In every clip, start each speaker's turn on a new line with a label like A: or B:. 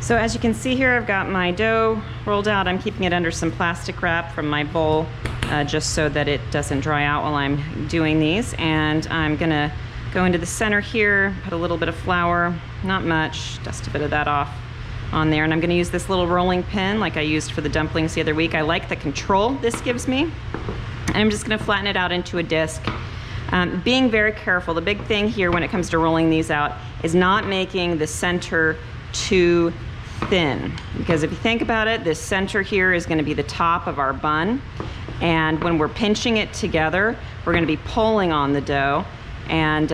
A: So as you can see here, I've got my dough rolled out. I'm keeping it under some plastic wrap from my bowl just so that it doesn't dry out while I'm doing these. And I'm gonna go into the center here, put a little bit of flour, not much, dust a bit of that off on there. And I'm gonna use this little rolling pin like I used for the dumplings the other week. I like the control this gives me. And I'm just gonna flatten it out into a disc. Being very careful, the big thing here when it comes to rolling these out is not making the center too thin. Because if you think about it, this center here is gonna be the top of our bun. And when we're pinching it together, we're gonna be pulling on the dough and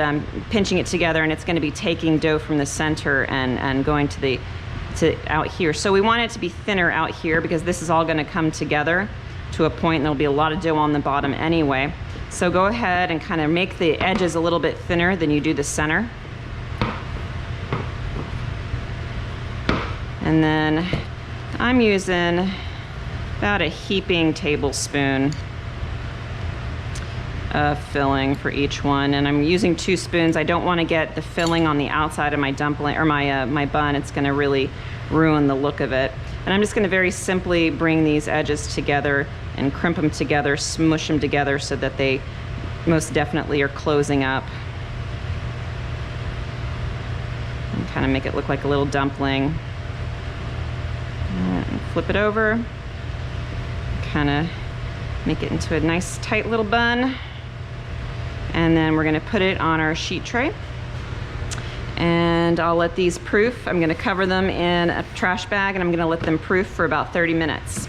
A: pinching it together, and it's gonna be taking dough from the center and going to out here. So we want it to be thinner out here because this is all gonna come together to a point and there'll be a lot of dough on the bottom anyway. So go ahead and kind of make the edges a little bit thinner than you do the center. And then I'm using about a heaping tablespoon of filling for each one, and I'm using 2 spoons. I don't want to get the filling on the outside of my dumpling or my bun. It's going to really ruin the look of it. And I'm just going to very simply bring these edges together and crimp them together, smush them together so that they most definitely are closing up. And kind of make it look like a little dumpling. And flip it over. Kind of make it into a nice tight little bun. And then we're gonna put it on our sheet tray. And I'll let these proof. I'm gonna cover them in a trash bag and I'm gonna let them proof for about 30 minutes.